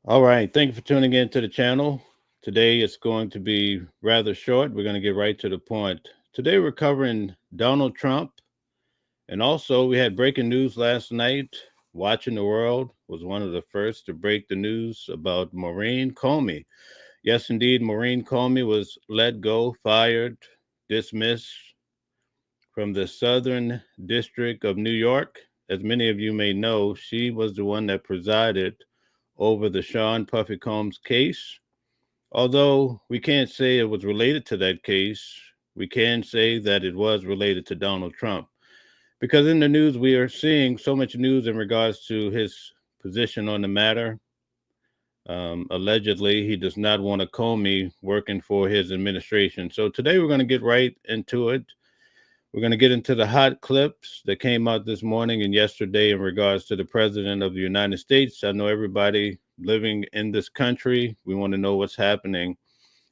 All right. Thank you for tuning in to the channel. Today it's going to be rather short. We're going to get right to the point. Today we're covering Donald Trump. And also we had breaking news last night. Watching the World was one of the first to break the news about MaureneComey. Yes, indeed, MaureneComey was let go, fired, dismissed from the Southern District of New York. As many of you may know, she was the one that presided over the Sean Puffy Combs case. Although we can't say it was related to that case, we can say that it was related to Donald Trump. Because in the news, we are seeing so much news in regards to his position on the matter. Allegedly, he does not want a Comey working for his administration. So today we're going to get right into it. We're going to get into the hot clips that came out this morning and yesterday in regards to the president of the United States. I know everybody living in this country, we want to know what's happening,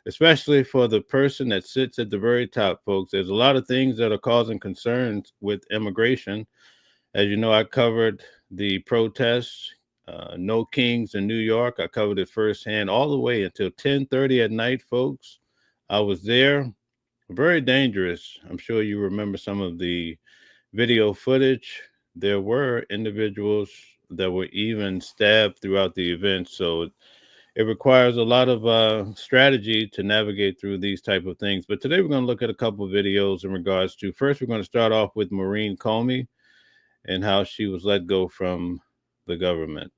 especially for the person that sits at the very top, folks. There's a lot of things that are causing concerns with immigration. As you know, I covered the protests, No Kings in New York. I covered it firsthand all the way until 10:30 at night, folks. I was there. Very dangerous. I'm sure you remember some of the video footage. There were individuals that were even stabbed throughout the event. So it requires a lot of strategy to navigate through these type of things. But today we're going to look at a couple of videos in regards to, first, we're going to start off with MaureneComey and how she was let go from the government.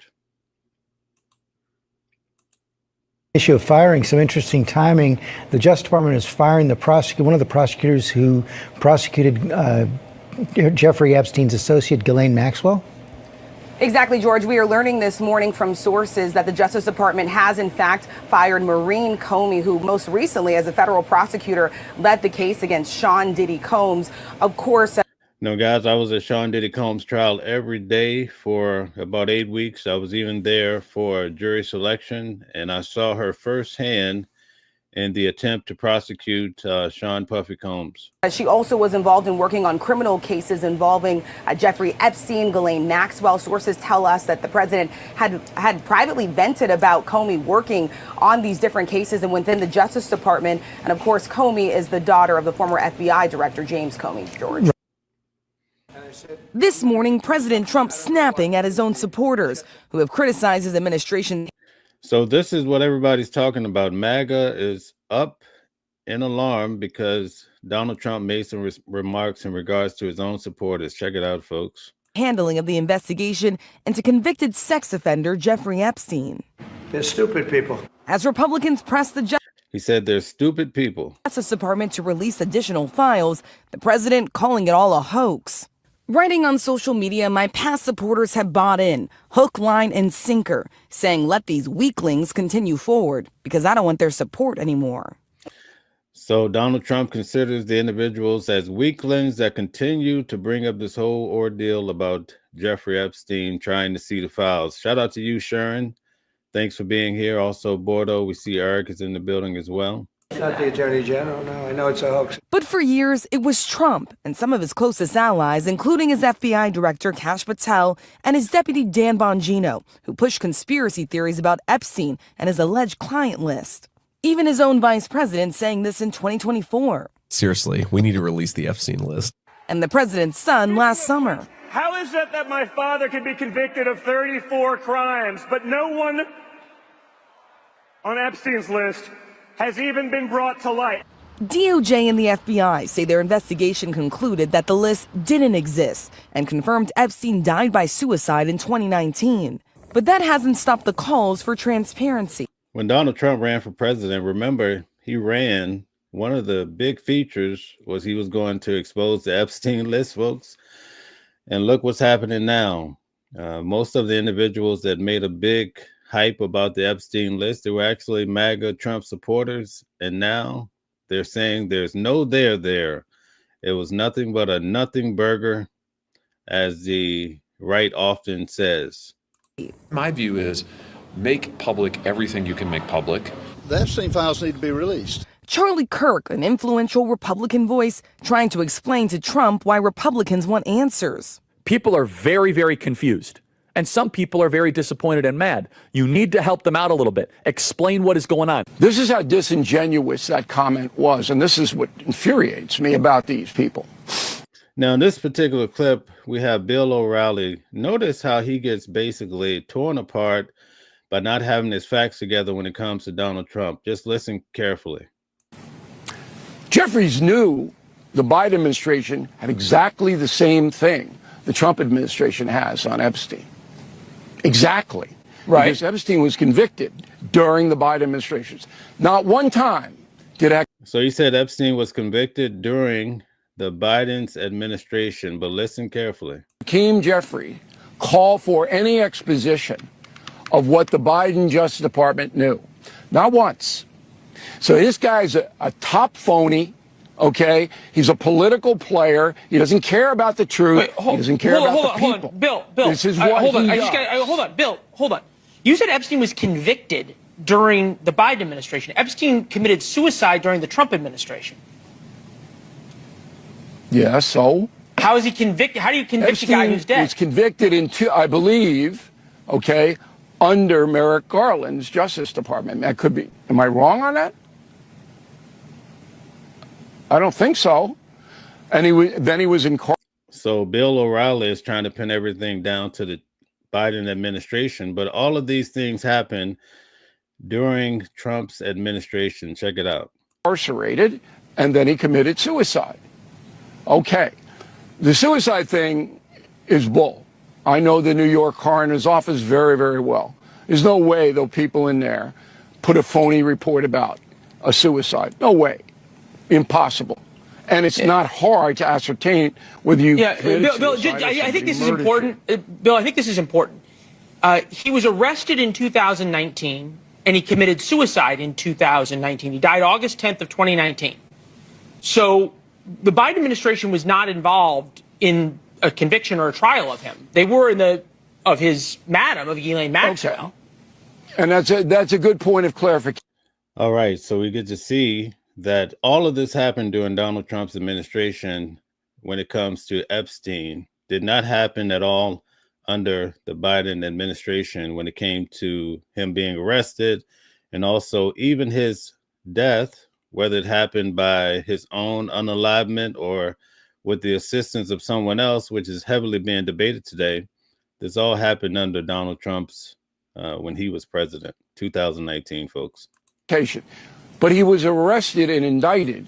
Issue of firing, some interesting timing. The Justice Department is firing one of the prosecutors who prosecuted Jeffrey Epstein's associate, Ghislaine Maxwell. Exactly, George. We are learning this morning from sources that the Justice Department has, in fact, fired MaureneComey, who most recently, as a federal prosecutor, led the case against Sean Diddy Combs. Of course. No, guys, I was at Sean Diddy Combs' trial every day for about 8 weeks. I was even there for jury selection, and I saw her firsthand in the attempt to prosecute Sean Puffy Combs. She also was involved in working on criminal cases involving Jeffrey Epstein, Ghislaine Maxwell. Sources tell us that the president had privately vented about Comey working on these different cases and within the Justice Department. And of course, Comey is the daughter of the former FBI director, James Comey, George. This morning, President Trump snapping at his own supporters who have criticized his administration. So this is what everybody's talking about. Maga is up in alarm because Donald Trump made some remarks in regards to his own supporters. Check it out, folks. Handling of the investigation into convicted sex offender Jeffrey Epstein. They're stupid people. As Republicans press the He said they're stupid people. Justice Department to release additional files, the president calling it all a hoax. Writing on social media, my past supporters have bought in, hook, line, and sinker, saying let these weaklings continue forward because I don't want their support anymore. So Donald Trump considers the individuals as weaklings that continue to bring up this whole ordeal about Jeffrey Epstein trying to see the files. Shout out to you, Sharon. Thanks for being here. Also, Bordeaux, we see Eric is in the building as well. Not the Attorney General, no. I know it's a hoax. But for years, it was Trump and some of his closest allies, including his FBI director, Kash Patel, and his deputy, Dan Bongino, who pushed conspiracy theories about Epstein and his alleged client list. Even his own vice president saying this in 2024. Seriously, we need to release the Epstein list. And the president's son last summer. How is it that my father can be convicted of 34 crimes, but no one on Epstein's list has even been brought to light? DOJ and the FBI say their investigation concluded that the list didn't exist and confirmed Epstein died by suicide in 2019. But that hasn't stopped the calls for transparency. When Donald Trump ran for president, remember, he ran, one of the big features was he was going to expose the Epstein list, folks. And look what's happening now. Most of the individuals that made a big hype about the Epstein list, they were actually MAGA Trump supporters, and now they're saying there's no there. It was nothing but a nothing burger, as the right often says. My view is make public everything you can make public. The Epstein files need to be released. Charlie Kirk, an influential Republican voice, trying to explain to Trump why Republicans want answers. People are very, very confused And some people are very disappointed and mad. You need to help them out a little bit. Explain what is going on. This is how disingenuous that comment was, and this is what infuriates me about these people. Now, in this particular clip, we have Bill O'Reilly. Notice how he gets basically torn apart by not having his facts together when it comes to Donald Trump. Just listen carefully. Jeffries knew the Biden administration had exactly the same thing the Trump administration has on Epstein. Exactly. Right. Because Epstein was convicted during the Biden administrations. Not one time did So he said Epstein was convicted during the Biden's administration, but listen carefully. Hakeem Jeffrey call for any exposition of what the Biden Justice Department knew. Not once. So this guy's a top phony, okay? He's a political player. He doesn't care about the truth. He doesn't care about the people. Hold on. Bill. This is what hold on. he I just does. got. Hold on, Bill. Hold on. You said Epstein was convicted during the Biden administration. Epstein committed suicide during the Trump administration. Yeah, so? How is he convicted? How do you convict a guy who's dead? He was convicted in I believe, okay, under Merrick Garland's Justice Department. That could be. Am I wrong on that? I don't think so. And he was in court. So Bill O'Reilly is trying to pin everything down to the Biden administration, but all of these things happen during Trump's administration. Check it out. Incarcerated, and then he committed suicide. Okay. The suicide thing is bull. I know the New York coroner's office very, very well. There's no way those people in there put a phony report about a suicide. No way. Impossible. And it's not hard to ascertain whether you Bill, I think this is important. Bill, I think this is important. He was arrested in 2019, and he committed suicide in 2019. He died August 10th of 2019. So the Biden administration was not involved in a conviction or a trial of him. They were in of Ghislaine Maxwell. Okay. And that's a good point of clarification. All right, so we get to see that all of this happened during Donald Trump's administration when it comes to Epstein. Did not happen at all under the Biden administration when it came to him being arrested, and also even his death, whether it happened by his own unalivement or with the assistance of someone else, which is heavily being debated today. This all happened under Donald Trump's when he was president, 2019, folks. But he was arrested and indicted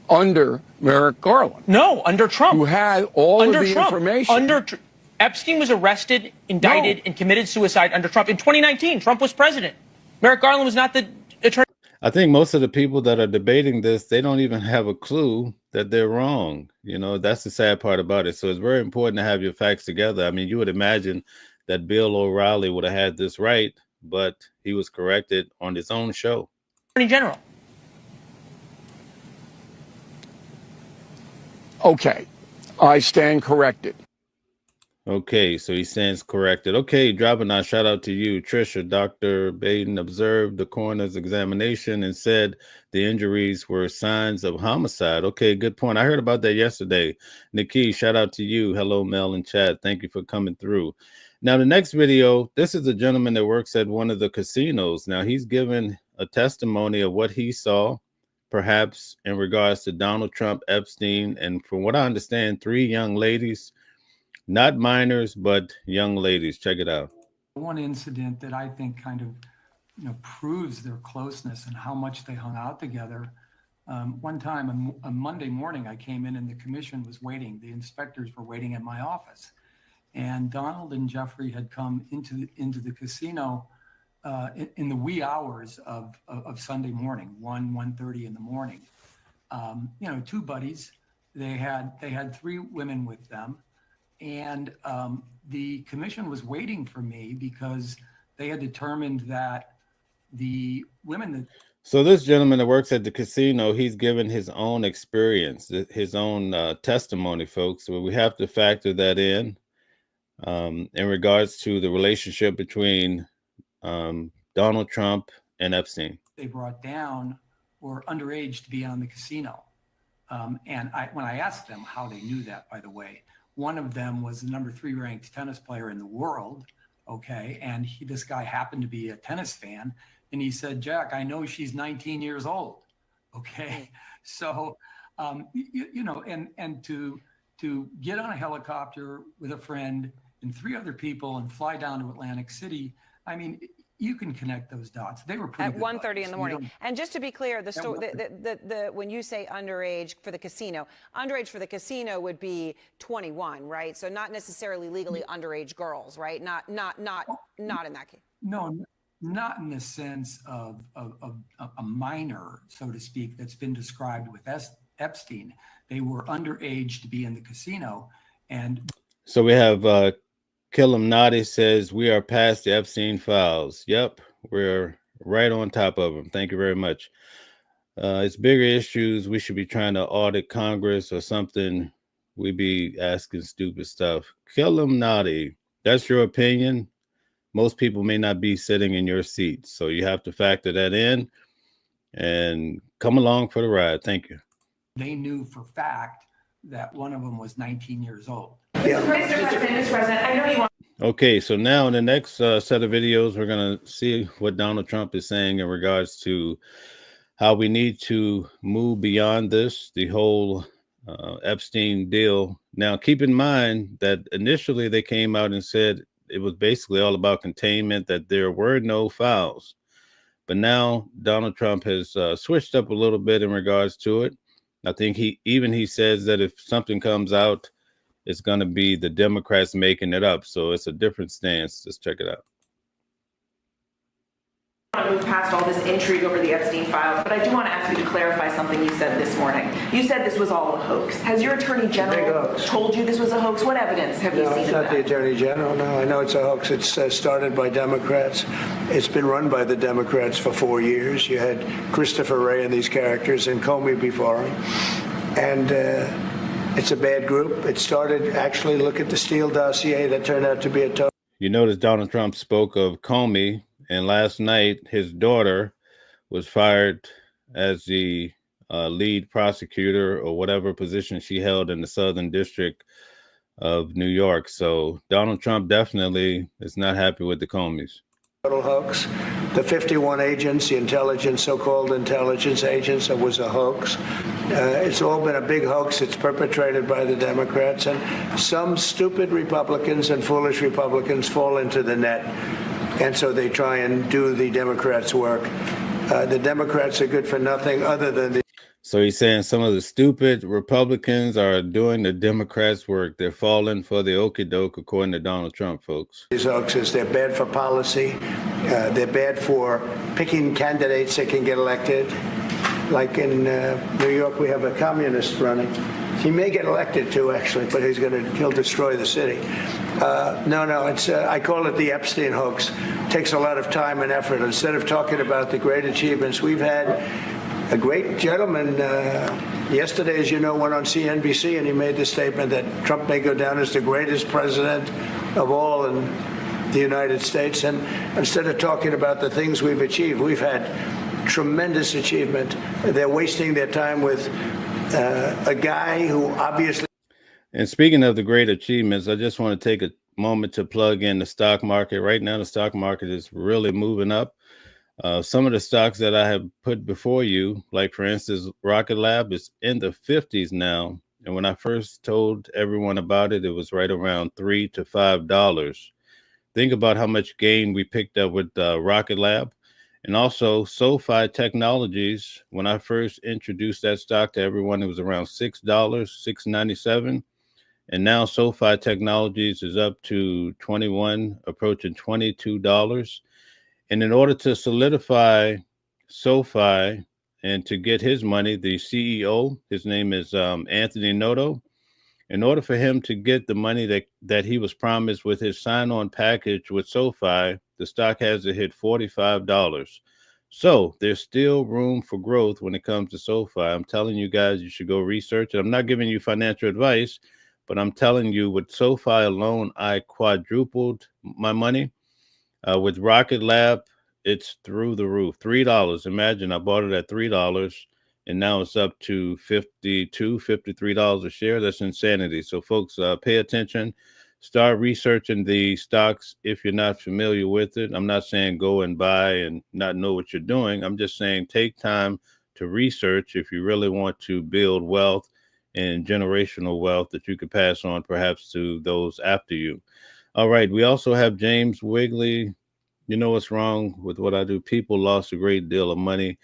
under Merrick Garland. No, under Trump. Who had all of the information. Epstein was arrested, indicted, and committed suicide under Trump. In 2019, Trump was president. Merrick Garland was not the attorney. I think most of the people that are debating this, they don't even have a clue that they're wrong. You know, that's the sad part about it. So it's very important to have your facts together. I mean, you would imagine that Bill O'Reilly would have had this right, but he was corrected on his own show. Attorney General. Okay, I stand corrected. Okay, so he stands corrected. Okay, dropping our shout out to you, Trisha. Dr. Baden observed the coroner's examination and said the injuries were signs of homicide. Okay, good point. I heard about that yesterday. Nikki, shout out to you. Hello, Mel and chat. Thank you for coming through. Now, the next video, this is a gentleman that works at one of the casinos. Now, he's given a testimony of what he saw, perhaps in regards to Donald Trump, Epstein, and from what I understand, 3 young ladies. Not minors, but young ladies. Check it out. One incident that I think kind of, proves their closeness and how much they hung out together. One time, a Monday morning, I came in and the commission was waiting. The inspectors were waiting at my office, and Donald and Jeffrey had come into the casino in the wee hours of Sunday morning, 1:30 in the morning. 2 buddies. They had 3 women with them. And the commission was waiting for me because they had determined that the women that. So this gentleman that works at the casino, he's given his own experience, his own testimony, folks. So we have to factor that in regards to the relationship between Donald Trump and Epstein. They brought down were underage to be on the casino. And when I asked them how they knew that, by the way, one of them was the number 3 ranked tennis player in the world, Okay. And this guy happened to be a tennis fan. And he said, Jack, I know she's 19 years old. Okay. So, and to get on a helicopter with a friend and 3 other people and fly down to Atlantic City, I mean, you can connect those dots. They were pretty at 1:30 in the morning. And just to be clear, the story, when you say underage for the casino, underage for the casino would be 21, right? So not necessarily legally underage girls, right? Not in that case. No, not in the sense of a minor, so to speak, that's been described with Epstein. They were underage to be in the casino, and so we have. Killam Nadi says, we are past the Epstein files. Yep, we're right on top of them. Thank you very much. It's bigger issues. We should be trying to audit Congress or something. We be asking stupid stuff. Killam Nadi, that's your opinion. Most people may not be sitting in your seats, so you have to factor that in and come along for the ride. Thank you. They knew for fact that one of them was 19 years old. Mr. President, I know you want. Okay, so now in the next set of videos, we're going to see what Donald Trump is saying in regards to how we need to move beyond this, the whole Epstein deal. Now, keep in mind that initially they came out and said it was basically all about containment, that there were no files. But now Donald Trump has switched up a little bit in regards to it. I think he says that if something comes out, it's going to be the Democrats making it up. So it's a different stance. Let's check it out. I want to move past all this intrigue over the Epstein files, but I do want to ask you to clarify something you said this morning. You said this was all a hoax. Has your attorney general told you this was a hoax? What evidence have you seen? No, it's not the attorney general. No, I know it's a hoax. It's started by Democrats. It's been run by the Democrats for 4 years. You had Christopher Wray and these characters and Comey before him. And it's a bad group. It started, actually, look at the Steele dossier that turned out to be a total. You notice Donald Trump spoke of Comey, and last night his daughter was fired as the lead prosecutor or whatever position she held in the Southern District of New York. So Donald Trump definitely is not happy with the Comeys. Total hoax. The 51 agents, the intelligence, so-called intelligence agents, it was a hoax. It's all been a big hoax. It's perpetrated by the Democrats, and some stupid Republicans and foolish Republicans fall into the net, and so they try and do the Democrats' work. The Democrats are good for nothing other than the. So he's saying some of the stupid Republicans are doing the Democrats' work. They're falling for the okie doke, according to Donald Trump, folks. These hoaxes, they're bad for policy. They're bad for picking candidates that can get elected. Like in New York, we have a communist running. He may get elected too, actually, but he'll destroy the city. No, it's I call it the Epstein hoax. It takes a lot of time and effort. Instead of talking about the great achievements we've had, a great gentleman yesterday, as you know, went on CNBC and he made the statement that Trump may go down as the greatest president of all in the United States. And instead of talking about the things we've achieved, we've had tremendous achievement. They're wasting their time with a guy who obviously. And speaking of the great achievements, I just want to take a moment to plug in the stock market. Right now, the stock market is really moving up. Some of the stocks that I have put before you, like for instance, Rocket Lab is in the 50s now. And when I first told everyone about it, it was right around $3 to $5. Think about how much gain we picked up with Rocket Lab. And also SoFi Technologies. When I first introduced that stock to everyone, it was around $6, $6.97. And now SoFi Technologies is up to 21, approaching $22. And in order to solidify SoFi and to get his money, the CEO, his name is Anthony Noto, in order for him to get the money that he was promised with his sign-on package with SoFi, the stock has to hit $45. So there's still room for growth when it comes to SoFi. I'm telling you guys, you should go research it. I'm not giving you financial advice, but I'm telling you with SoFi alone, I quadrupled my money. With Rocket Lab, it's through the roof. $3. Imagine I bought it at $3 and now it's up to $52, $53 a share. That's insanity. So folks, pay attention. start researching the stocks if you're not familiar with it. I'm not saying go and buy and not know what you're doing. I'm just saying take time to research if you really want to build wealth and generational wealth that you could pass on perhaps to those after you. All right. We also have James Wigley. You know what's wrong with what I do? People lost a great deal of money,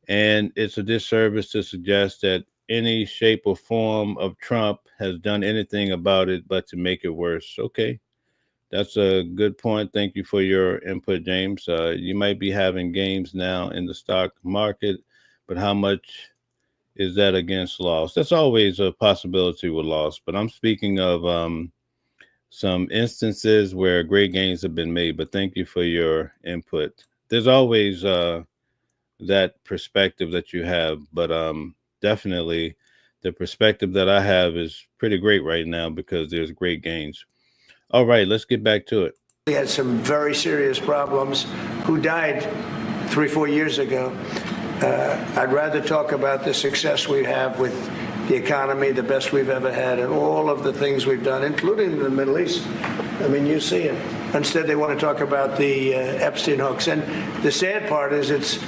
and it's a disservice to suggest that any shape or form of Trump has done anything about it but to make it worse. Okay. That's a good point. Thank you for your input, James. You might be having gains now in the stock market, but how much is that against loss? That's always a possibility with loss, but I'm speaking of some instances where great gains have been made, but thank you for your input. There's always that perspective that you have, but definitely the perspective that I have is pretty great right now because there's great gains. All right, let's get back to it. We had some very serious problems. Who died 3-4 years ago? I'd rather talk about the success we have with the economy, the best we've ever had, and all of the things we've done, including the Middle East. I mean, you see it. Instead, they want to talk about the Epstein hoax. And the sad part is it's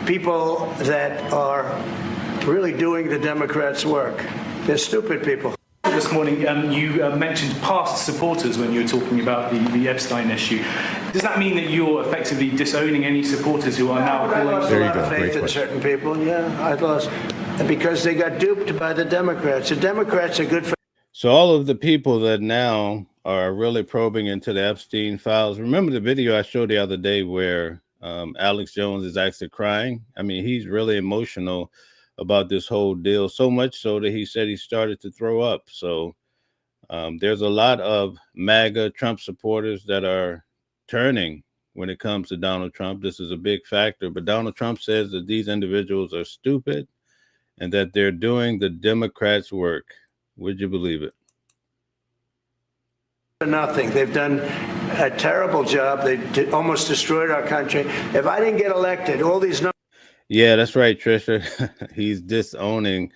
people that are really doing the Democrats' work. They're stupid people. This morning, you mentioned past supporters when you were talking about the Epstein issue. Does that mean that you're effectively disowning any supporters who are now calling? I lost a lot of faith in certain people. Yeah, I lost because they got duped by the Democrats. The Democrats are good for. So all of the people that now are really probing into the Epstein files. Remember the video I showed the other day where Alex Jones is actually crying? I mean, he's really emotional about this whole deal, so much so that he said he started to throw up. So there's a lot of MAGA Trump supporters that are turning when it comes to Donald Trump. This is a big factor, but Donald Trump says that these individuals are stupid and that they're doing the Democrats' work. Would you believe it? Nothing. They've done a terrible job. They almost destroyed our country. If I didn't get elected, all these numbers. Yeah, that's right, Trisha. He's disowning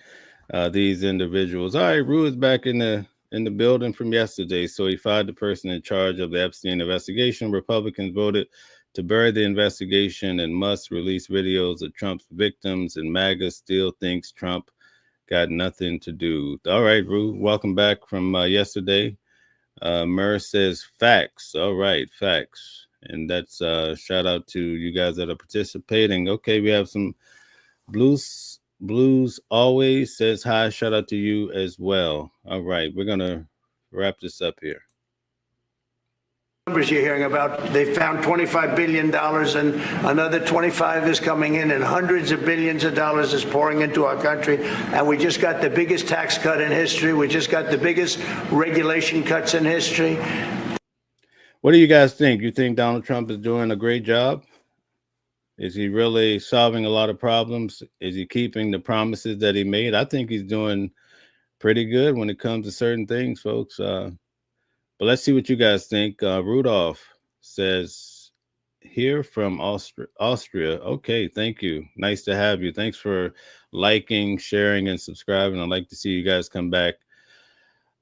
these individuals. All right, Rue is back in the building from yesterday. So he fired the person in charge of the Epstein investigation. Republicans voted to bury the investigation and must release videos of Trump's victims, and MAGA still thinks Trump got nothing to do. All right, Rue, welcome back from yesterday. Murr says facts. All right, facts. And that's shout out to you guys that are participating. Okay, we have some Blues always says hi. Shout out to you as well. All right, we're gonna wrap this up here. Numbers you're hearing about, they found $25 billion and another 25 is coming in and hundreds of billions of dollars is pouring into our country. And we just got the biggest tax cut in history. We just got the biggest regulation cuts in history. What do you guys think? You think Donald Trump is doing a great job? Is he really solving a lot of problems? Is he keeping the promises that he made? I think he's doing pretty good when it comes to certain things, folks. But let's see what you guys think. Rudolph says, here from Austria. Okay, thank you. Nice to have you. Thanks for liking, sharing, and subscribing. I'd like to see you guys come back.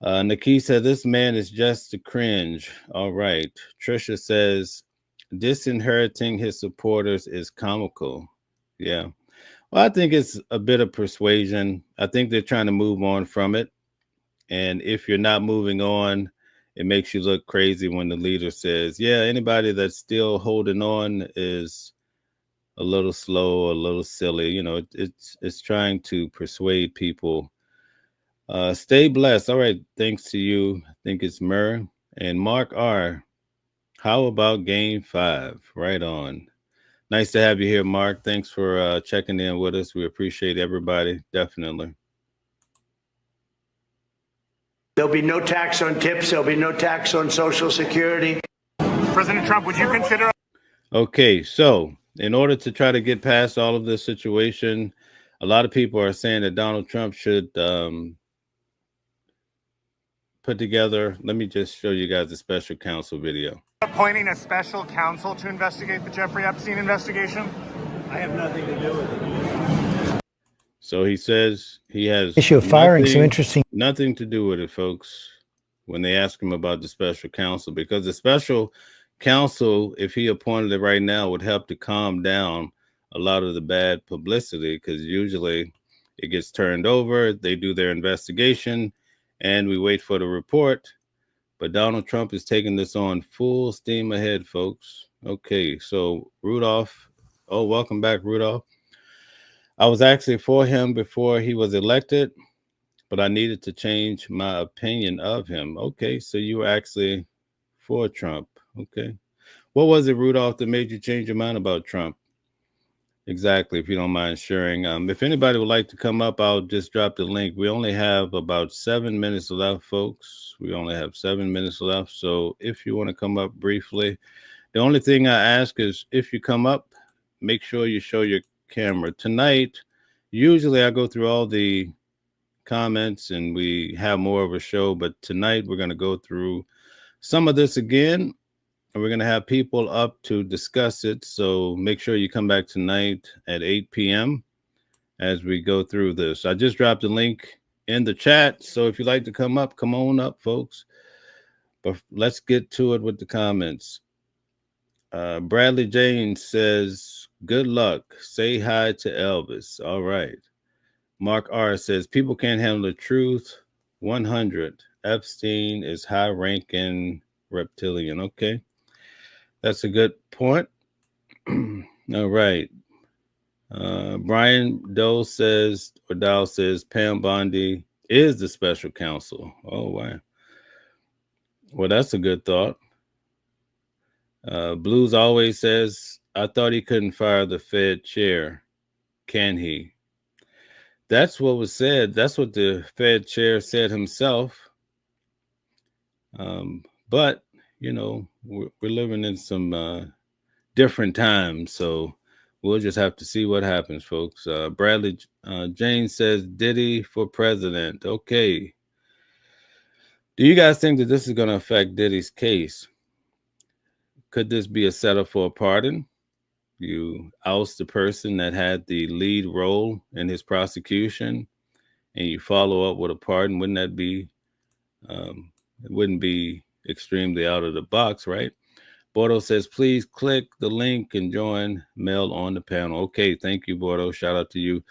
Nikki said, this man is just a cringe. All right. Trisha says, disinheriting his supporters is comical. Yeah. Well, I think it's a bit of persuasion. I think they're trying to move on from it. And if you're not moving on, it makes you look crazy when the leader says, yeah, anybody that's still holding on is a little slow, a little silly. You know, it's trying to persuade people. Stay blessed. All right. Thanks to you. I think it's Murr and Mark R. How about game 5? Right on. Nice to have you here, Mark. Thanks for checking in with us. We appreciate everybody. Definitely. There'll be no tax on tips. There'll be no tax on Social Security. President Trump, would you consider? Okay. So in order to try to get past all of this situation, a lot of people are saying that Donald Trump should put together, let me just show you guys a special counsel video. Appointing a special counsel to investigate the Jeffrey Epstein investigation? I have nothing to do with it. So he says he has issue of firing some interesting nothing to do with it, folks. when they ask him about the special counsel, because the special counsel, if he appointed it right now, would help to calm down a lot of the bad publicity, because usually it gets turned over, they do their investigation, and we wait for the report. But Donald Trump is taking this on full steam ahead, folks. Okay, so Rudolph. Oh, welcome back, Rudolph. I was actually for him before he was elected, but I needed to change my opinion of him. Okay, so you were actually for Trump. Okay. What was it, Rudolph, that made you change your mind about Trump? Exactly, if you don't mind sharing. If anybody would like to come up, I'll just drop the link. We only have about 7 minutes left, folks. We only have 7 minutes left. So if you want to come up briefly, the only thing I ask is if you come up, make sure you show your camera. Tonight, usually I go through all the comments and we have more of a show, but tonight we're going to go through some of this again. And we're going to have people up to discuss it. So make sure you come back tonight at 8 p.m. as we go through this. I just dropped a link in the chat. So if you'd like to come up, come on up, folks. But let's get to it with the comments. Bradley James says, good luck. Say hi to Elvis. All right. Mark R says, people can't handle the truth. 100. Epstein is high-ranking reptilian. Okay. That's a good point. All right. Brian Dow says, Pam Bondi is the special counsel. Oh, wow. Well, that's a good thought. Blues always says, I thought he couldn't fire the Fed chair. Can he? That's what was said. That's what the Fed chair said himself. But you know, we're living in some different times, so we'll just have to see what happens, folks. Bradley Jane says, Diddy for president. Okay. Do you guys think that this is going to affect Diddy's case? Could this be a setup for a pardon? You oust the person that had the lead role in his prosecution, and you follow up with a pardon. Wouldn't that be, it wouldn't be extremely out of the box, right? Bordeaux says, please click the link and join Mel on the panel. Okay, thank you, Bordeaux. Shout out to you.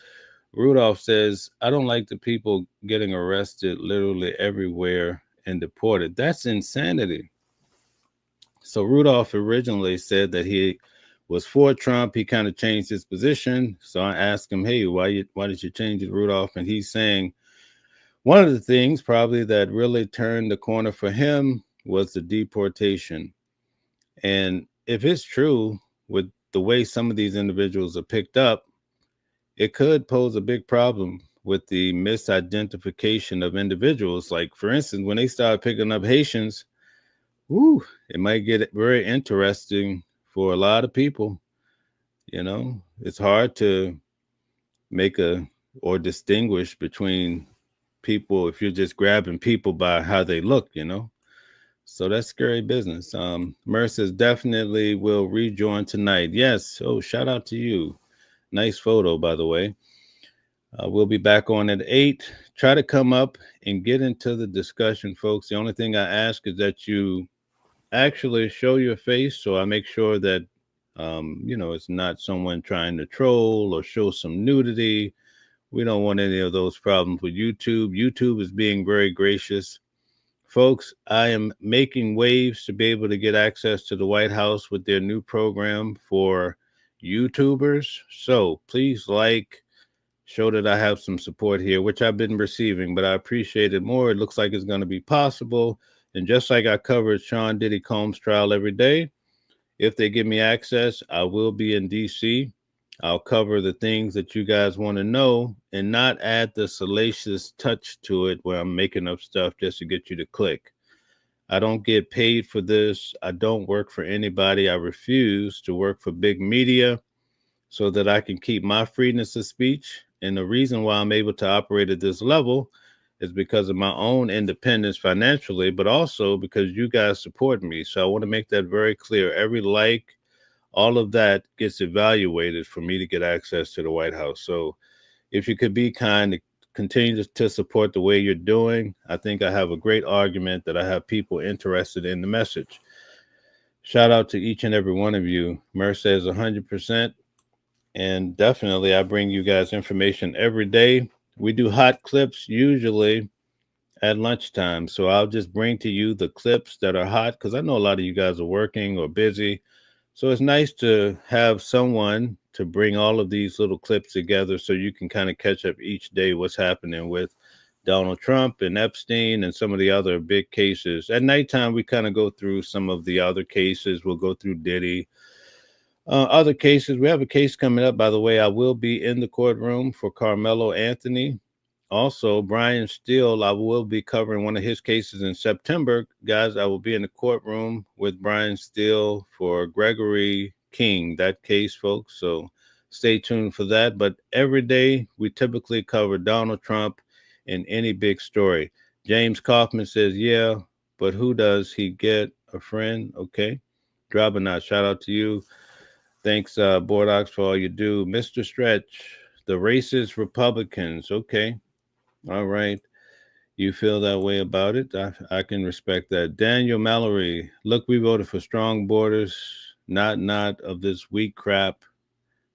Rudolph says, I don't like the people getting arrested literally everywhere and deported. That's insanity. So Rudolph originally said that he was for Trump. He kind of changed his position. So I asked him, hey, why did you change it, Rudolph? And he's saying one of the things probably that really turned the corner for him was the deportation. And if it's true with the way some of these individuals are picked up, it could pose a big problem with the misidentification of individuals. Like, for instance, when they start picking up Haitians, it might get very interesting for a lot of people. You know, it's hard to make or distinguish between people if you're just grabbing people by how they look, you know. So that's scary business. Mer says, definitely will rejoin tonight. Yes. Oh, shout out to you. Nice photo, by the way. We'll be back on at 8. Try to come up and get into the discussion, folks. The only thing I ask is that you actually show your face, so I make sure that, you know, it's not someone trying to troll or show some nudity. We don't want any of those problems with YouTube. YouTube is being very gracious. Folks, I am making waves to be able to get access to the White House with their new program for YouTubers. So please show that I have some support here, which I've been receiving, but I appreciate it more. It looks like it's going to be possible. And just like I covered Sean Diddy Combs' trial every day, if they give me access, I will be in DC. I'll cover the things that you guys want to know and not add the salacious touch to it where I'm making up stuff just to get you to click. I don't get paid for this. I don't work for anybody. I refuse to work for big media so that I can keep my freedom of speech. And the reason why I'm able to operate at this level is because of my own independence financially, but also because you guys support me. So I want to make that very clear. Every like, all of that gets evaluated for me to get access to the White House. So if you could be kind to continue to support the way you're doing. I think I have a great argument that I have people interested in the message. Shout out to each and every one of you. Mer says 100%. And definitely, I bring you guys information every day. We do hot clips usually at lunchtime. So I'll just bring to you the clips that are hot because I know a lot of you guys are working or busy. So it's nice to have someone to bring all of these little clips together so you can kind of catch up each day what's happening with Donald Trump and Epstein and some of the other big cases. At nighttime, we kind of go through some of the other cases. We'll go through Diddy. Other cases, we have a case coming up, by the way. I will be in the courtroom for Carmelo Anthony. Also, Brian Steele, I will be covering one of his cases in September. Guys, I will be in the courtroom with Brian Steele for Gregory King, that case, folks. So stay tuned for that. But every day, we typically cover Donald Trump and any big story. James Kaufman says, yeah, but who does he get? A friend? Okay. Drop a knot. Shout out to you. Thanks, Bordox, for all you do. Mr. Stretch, the racist Republicans. Okay. All right. You feel that way about it? I can respect that. Daniel Mallory, look, we voted for strong borders, not of this weak crap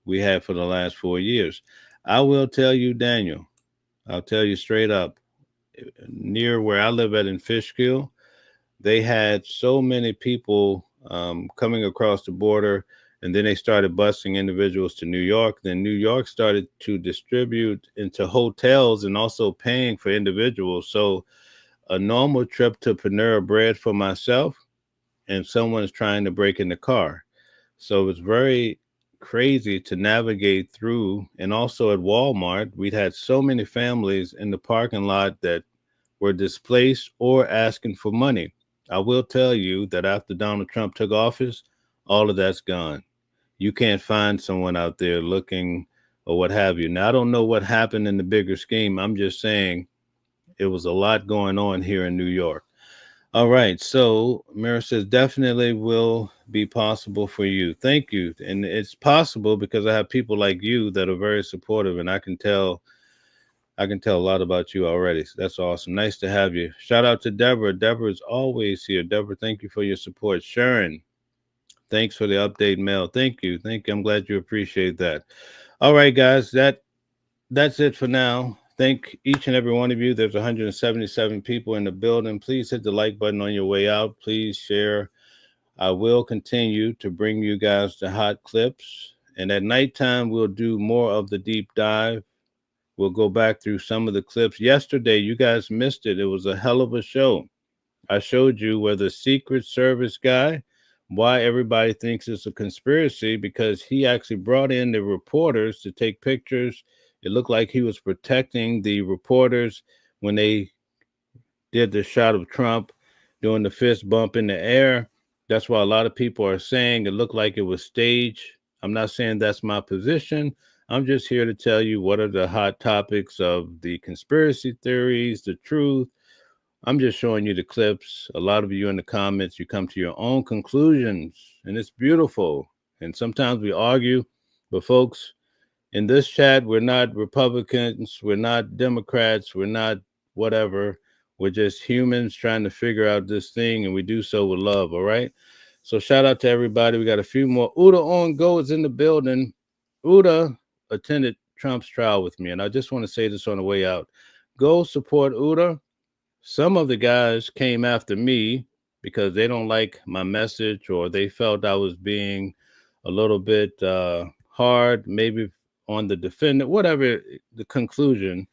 we had for the last 4 years. I will tell you, Daniel, I'll tell you straight up, near where I live at in Fishkill, they had so many people coming across the border. And then they started busing individuals to New York. Then New York started to distribute into hotels and also paying for individuals. So a normal trip to Panera Bread for myself and someone is trying to break in the car. So it's very crazy to navigate through. And also at Walmart, we'd had so many families in the parking lot that were displaced or asking for money. I will tell you that after Donald Trump took office, all of that's gone. You can't find someone out there looking or what have you. Now, I don't know what happened in the bigger scheme. I'm just saying it was a lot going on here in New York. All right. So Mira says definitely will be possible for you. Thank you. And it's possible because I have people like you that are very supportive, and I can tell a lot about you already. So that's awesome. Nice to have you. Shout out to Deborah. Deborah is always here. Deborah, thank you for your support. Sharon, thanks for the update mail. Thank you. I'm glad you appreciate that. All right, guys, that's it for now. Thank each and every one of you. There's 177 people in the building. Please hit the like button on your way out. Please share. I will continue to bring you guys the hot clips. And at nighttime, we'll do more of the deep dive. We'll go back through some of the clips. Yesterday, you guys missed it. It was a hell of a show. I showed you where the Secret Service guy, why everybody thinks it's a conspiracy, because he actually brought in the reporters to take pictures. It looked like he was protecting the reporters when they did the shot of Trump doing the fist bump in the air. That's why a lot of people are saying it looked like it was staged. I'm not saying that's my position. I'm just here to tell you what are the hot topics of the conspiracy theories, the truth. I'm just showing you the clips. A lot of you in the comments, you come to your own conclusions, and it's beautiful. And sometimes we argue, but folks, in this chat, we're not Republicans, we're not Democrats, we're not whatever. We're just humans trying to figure out this thing, and we do so with love, all right? So shout out to everybody. We got a few more. Uda On Go is in the building. Uda attended Trump's trial with me, and I just want to say this on the way out. Go support Uda. Some of the guys came after me because they don't like my message, or they felt I was being a little bit hard, maybe on the defendant, whatever the conclusion.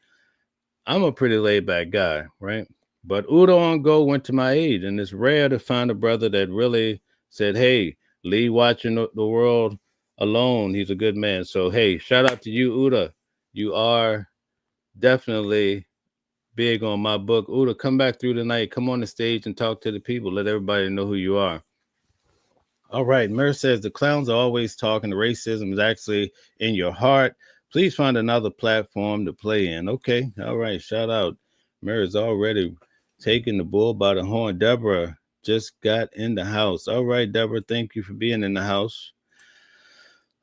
I'm a pretty laid back guy, right? But Udo On Go went to my aid, and it's rare to find a brother that really said, hey, Lee watching the world alone. He's a good man. So, hey, shout out to you, Uda. You are definitely big on my book. Uda, come back through tonight. Come on the stage and talk to the people. Let everybody know who you are. All right. Mer says the clowns are always talking. The racism is actually in your heart. Please find another platform to play in. Okay. All right. Shout out. Mer is already taking the bull by the horn. Deborah just got in the house. All right, Deborah. Thank you for being in the house.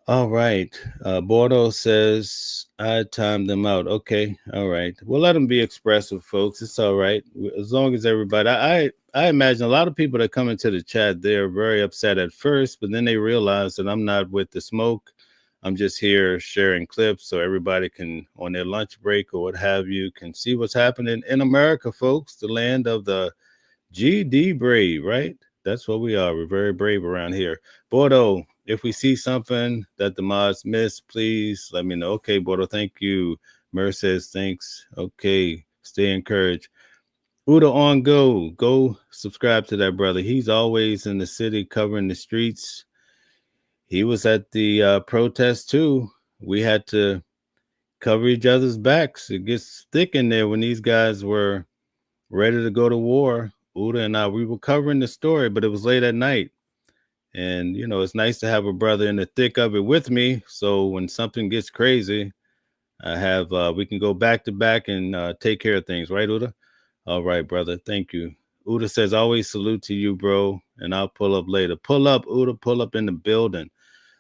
All right. Bordeaux says I timed them out. Okay. All right. We'll let them be expressive, folks. It's all right. As long as everybody, I imagine a lot of people that come into the chat, they're very upset at first, but then they realize that I'm not with the smoke. I'm just here sharing clips so everybody can, on their lunch break or what have you, can see what's happening in America, folks, the land of the GD brave, right? That's what we are. We're very brave around here. Bordeaux, if we see something that the mods miss, please let me know. Okay, Bordeaux, thank you. Mer says thanks. Okay, stay encouraged. Uda on go. Go subscribe to that brother. He's always in the city covering the streets. He was at the protest too. We had to cover each other's backs. It gets thick in there when these guys were ready to go to war. Uda and I, we were covering the story, but it was late at night. And, you know, it's nice to have a brother in the thick of it with me. So when something gets crazy, I have, we can go back to back and take care of things. Right, Uda? All right, brother. Thank you. Uda says, always salute to you, bro. And I'll pull up later. Pull up, Uda, pull up in the building.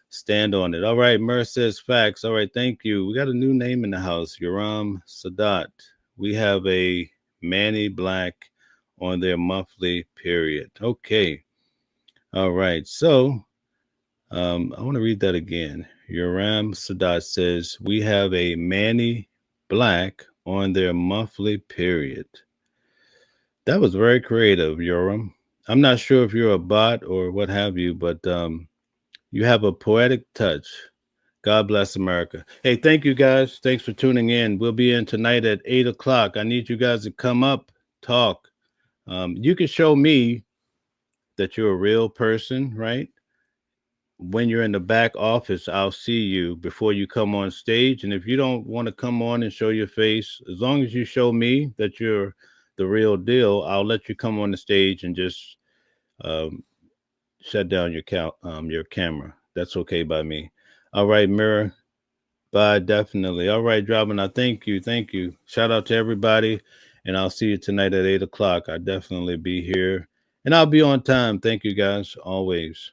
Stand on it. All right. Mer says facts. All right. Thank you. We got a new name in the house. Yoram Sadat. We have a Manny Black on their monthly period. Okay. All right. So I want to read that again. Yoram Sadat says, we have a Manny Black on their monthly period. That was very creative, Yoram. I'm not sure if you're a bot or what have you, but you have a poetic touch. God bless America. Hey, thank you guys. Thanks for tuning in. We'll be in tonight at 8 o'clock. I need you guys to come up, talk. You can show me that you're a real person, right? When you're in the back office, I'll see you before you come on stage. And if you don't want to come on and show your face, as long as you show me that you're the real deal, I'll let you come on the stage and just shut down your camera. That's okay by me. All right, Mirror. Bye, definitely. All right, Drabana, thank you. Thank you. Shout out to everybody. And I'll see you tonight at 8 o'clock. I'll definitely be here. And I'll be on time. Thank you, guys. Always.